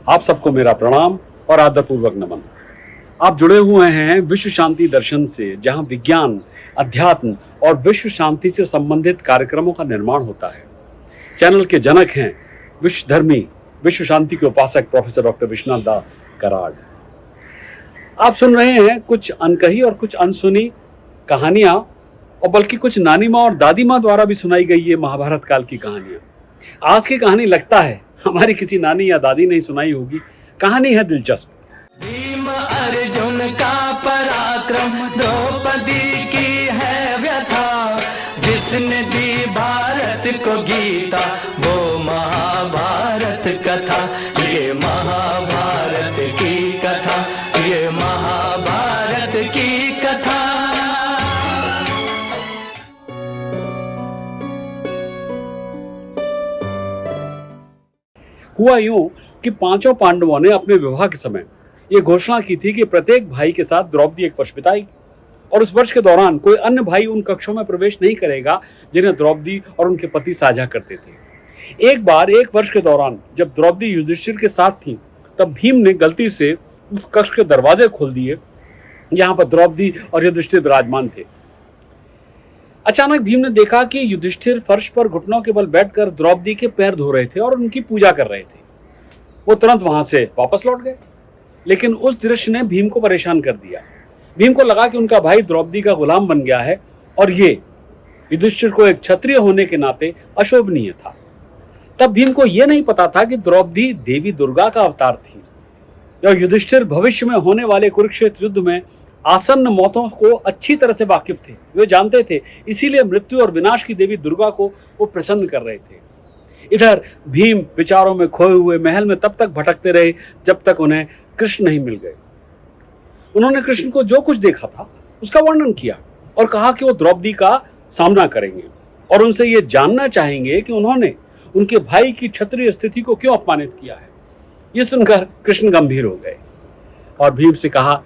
आप सबको मेरा प्रणाम और आदरपूर्वक नमन। आप जुड़े हुए हैं विश्व शांति दर्शन से, जहां विज्ञान, अध्यात्म और विश्व शांति से संबंधित कार्यक्रमों का निर्माण होता है। चैनल के जनक हैं विश्वधर्मी, विश्व शांति के उपासक प्रोफेसर डॉक्टर विश्वनाथ दा कराड़। आप सुन रहे हैं कुछ अनकही और कुछ अनसुनी कहानियां, और बल्कि कुछ नानी माँ और दादी माँ द्वारा भी सुनाई गई ये महाभारत काल की कहानियां। आज की कहानी लगता है हमारी किसी नानी या दादी ने सुनाई होगी। कहानी है दिलचस्प। भीम अर्जुन का पराक्रम, द्रौपदी की है व्यथा, जिसने दी भारत को गीता, वो महाभारत कथा। ये महाभारत की कथा, ये महाभारत की कथा। हुआ यूं कि पांचों पांडवों ने अपने विवाह के समय ये घोषणा की थी कि प्रत्येक भाई के साथ द्रौपदी एक वर्ष बिताएगी, और उस वर्ष के दौरान कोई अन्य भाई उन कक्षों में प्रवेश नहीं करेगा जिन्हें द्रौपदी और उनके पति साझा करते थे। एक बार एक वर्ष के दौरान जब द्रौपदी युधिष्ठिर के साथ थी, तब भीम ने गलती से उस कक्ष के दरवाजे खोल दिए जहां पर द्रौपदी और युधिष्ठिर विराजमान थे। अचानक भीम ने देखा कि युधिष्ठिर फर्श पर घुटनों के बल बैठकर द्रौपदी के पैर धो रहे थे और उनकी पूजा कर रहे थे। वो तुरंत वहां से वापस लौट गए, लेकिन उस दृश्य ने भीम को परेशान कर दिया। भीम को लगा कि उनका भाई द्रौपदी का गुलाम बन गया है, और ये युधिष्ठिर को एक क्षत्रिय होने के नाते अशोभनीय था। तब भीम को यह नहीं पता था कि द्रौपदी देवी दुर्गा का अवतार थी, और युधिष्ठिर भविष्य में होने वाले कुरुक्षेत्र युद्ध में आसन्न मौतों को अच्छी तरह से वाकिफ थे। वे जानते थे, इसीलिए मृत्यु और विनाश की देवी दुर्गा को वो प्रसन्न कर रहे थे। इधर भीम विचारों में खोए हुए महल में तब तक भटकते रहे जब तक उन्हें कृष्ण नहीं मिल गए। उन्होंने कृष्ण को जो कुछ देखा था उसका वर्णन किया और कहा कि वो द्रौपदी का सामना करेंगे और उनसे ये जानना चाहेंगे कि उन्होंने उनके भाई की क्षत्रिय स्थिति को क्यों अपमानित किया है। ये सुनकर कृष्ण गंभीर हो गए और भीम से कहा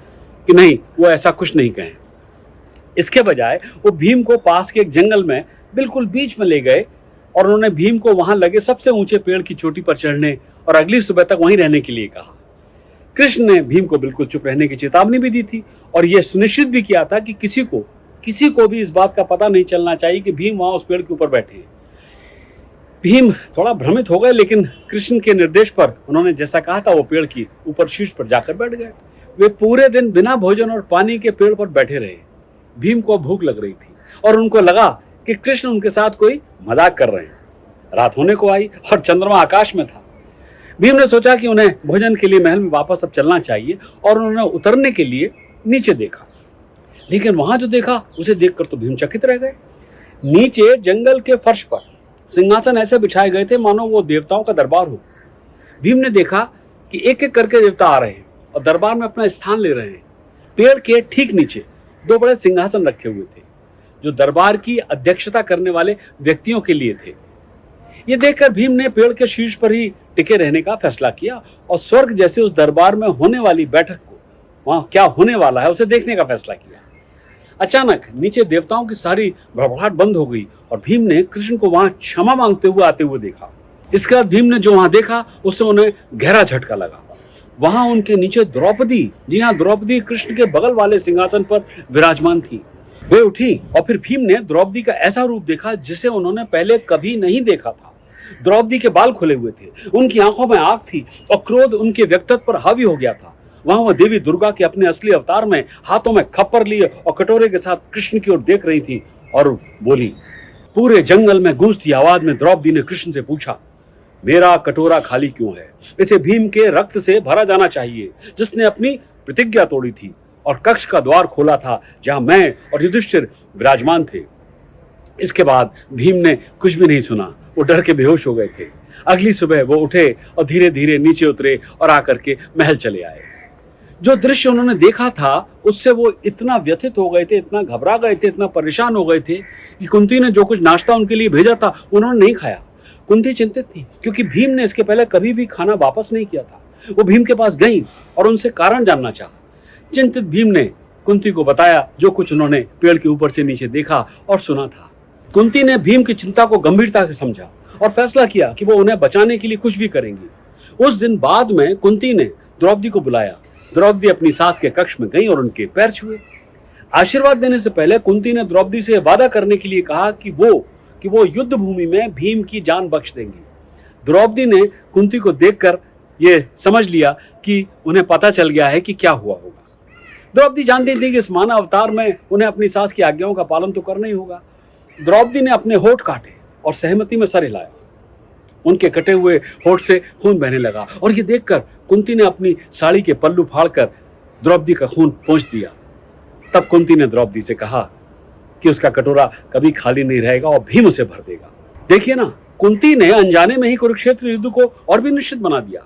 कि नहीं, वो ऐसा कुछ नहीं कहें। इसके बजाय वो भीम को पास के एक जंगल में बिल्कुल बीच में ले गए और उन्होंने भीम को वहां लगे सबसे ऊंचे पेड़ की चोटी पर चढ़ने और अगली सुबह तक वहीं रहने के लिए कहा। कृष्ण ने भीम को बिल्कुल चुप रहने की चेतावनी भी दी थी और यह सुनिश्चित भी किया था कि किसी को भी इस बात का पता नहीं चलना चाहिए कि भीम वहां उस पेड़ के ऊपर बैठे हैं। भीम थोड़ा भ्रमित हो गए, लेकिन कृष्ण के निर्देश पर उन्होंने जैसा कहा था वो पेड़ की ऊपर शीर्ष पर जाकर बैठ गए। वे पूरे दिन बिना भोजन और पानी के पेड़ पर बैठे रहे। भीम को भूख लग रही थी और उनको लगा कि कृष्ण उनके साथ कोई मजाक कर रहे हैं। रात होने को आई और चंद्रमा आकाश में था। भीम ने सोचा कि उन्हें भोजन के लिए महल में वापस अब चलना चाहिए और उन्होंने उतरने के लिए नीचे देखा, लेकिन वहां जो देखा उसे देखकर तो भीम चकित रह गए। नीचे जंगल के फर्श पर सिंहासन ऐसे बिछाए गए थे मानो वो देवताओं का दरबार हो। भीम ने देखा कि एक एक करके देवता आ रहे हैं और दरबार में अपना स्थान ले रहे हैं। पेड़ के ठीक नीचे दो बड़े सिंहासन रखे हुए थे जो दरबार की अध्यक्षता करने वाले व्यक्तियों के लिए थे। ये देखकर भीम ने पेड़ के शीर्ष पर ही टिके रहने का फैसला किया और स्वर्ग जैसे उस दरबार में होने वाली बैठक को, वहां क्या होने वाला है, उसे देखने का फैसला किया। अचानक नीचे देवताओं की सारी भड़बड़ाहट बंद हो गई और भीम ने कृष्ण को वहां क्षमा मांगते हुए आते हुए देखा। इसके बाद भीम ने जो वहां देखा उससे उन्हें गहरा झटका लगा। वहां उनके नीचे द्रौपदी, जी हाँ, द्रौपदी कृष्ण के बगल वाले सिंहासन पर विराजमान थी। वे उठी और फिर भीम ने द्रौपदी का ऐसा रूप देखा जिसे उन्होंने पहले कभी नहीं देखा था। द्रौपदी के बाल खुले हुए थे, उनकी आंखों में आग थी और क्रोध उनके व्यक्तित्व पर हावी हो गया था। वहां वह देवी दुर्गा के अपने असली अवतार में हाथों में खप्पर लिए और कटोरे के साथ कृष्ण की ओर देख रही थी और बोली। पूरे जंगल में गूंजती आवाज में द्रौपदी ने कृष्ण से पूछा, मेरा कटोरा खाली क्यों है? इसे भीम के रक्त से भरा जाना चाहिए, जिसने अपनी प्रतिज्ञा तोड़ी थी और कक्ष का द्वार खोला था जहां मैं और युधिष्ठिर विराजमान थे। इसके बाद भीम ने कुछ भी नहीं सुना, वो डर के बेहोश हो गए थे। अगली सुबह वो उठे और धीरे धीरे नीचे उतरे और आकर के महल चले आए। जो दृश्य उन्होंने देखा था उससे वो इतना व्यथित हो गए थे, इतना घबरा गए थे, इतना परेशान हो गए थे कि कुंती ने जो कुछ नाश्ता उनके लिए भेजा था उन्होंने नहीं खाया। कुंती चिंतित थी क्योंकि भीम ने इसके पहले कभी भी खाना वापस नहीं किया था। वो भीम के पास गई और उनसे कारण जानना चाहा। चिंतित भीम ने कुंती को बताया जो कुछ उन्होंने पेड़ के ऊपर से नीचे देखा और सुना था। कुंती ने भीम की चिंता को गंभीरता से समझा और फैसला किया कि वो उन्हें बचाने के लिए कुछ भी करेंगी। उस दिन बाद में कुंती ने द्रौपदी को बुलाया। द्रौपदी अपनी सास के कक्ष में गई और उनके पैर छुए। आशीर्वाद देने से पहले कुंती ने द्रौपदी से वादा करने के लिए कहा कि वो युद्ध भूमि में भीम की जान बख्श देंगी। द्रौपदी ने कुंती को देखकर ये समझ लिया कि उन्हें पता चल गया है कि क्या हुआ होगा। द्रौपदी जानती थी कि इस मानव अवतार में उन्हें अपनी सास की आज्ञाओं का पालन तो करना ही होगा। द्रौपदी ने अपने होठ काटे और सहमति में सर हिलाया। उनके कटे हुए होठ से खून बहने लगा और ये देखकर कुंती ने अपनी साड़ी के पल्लू फाड़कर द्रौपदी का खून पोंछ दिया। तब कुंती ने द्रौपदी से कहा कि उसका कटोरा कभी खाली नहीं रहेगा और भीम उसे भर देगा। देखिए ना, कुंती ने अनजाने में ही कुरुक्षेत्र युद्ध को और भी निश्चित बना दिया।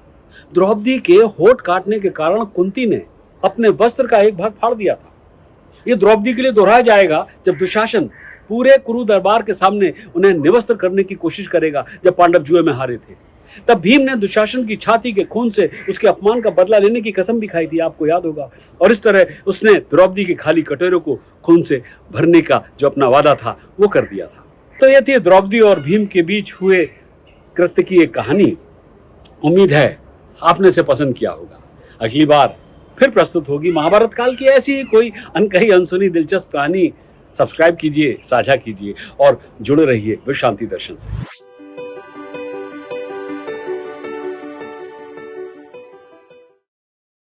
द्रौपदी के होठ काटने के कारण कुंती ने अपने वस्त्र का एक भाग फाड़ दिया था। ये द्रौपदी के लिए दोहराया जाएगा जब दुशासन पूरे कुरु दरबार के सामने उन्हें निवस्त्र करने की कोशिश करेगा जब पांडव जुए में हारे थे। तब भीम ने दुशासन की छाती के खून से उसके अपमान का बदला लेने की कसम भी खाई थी, आपको याद होगा। और इस तरह उसने द्रौपदी के खाली कटोरे को खून से भरने का जो अपना वादा था वो कर दिया था। तो यह थी द्रौपदी और भीम के बीच हुए कृत्य की एक कहानी। उम्मीद है आपने इसे पसंद किया होगा। अगली बार फिर प्रस्तुत होगी महाभारत काल की ऐसी ही कोई अनकही अनसुनी दिलचस्प कहानी। सब्सक्राइब कीजिए, साझा कीजिए और जुड़े रहिए विश्व शांति दर्शन से।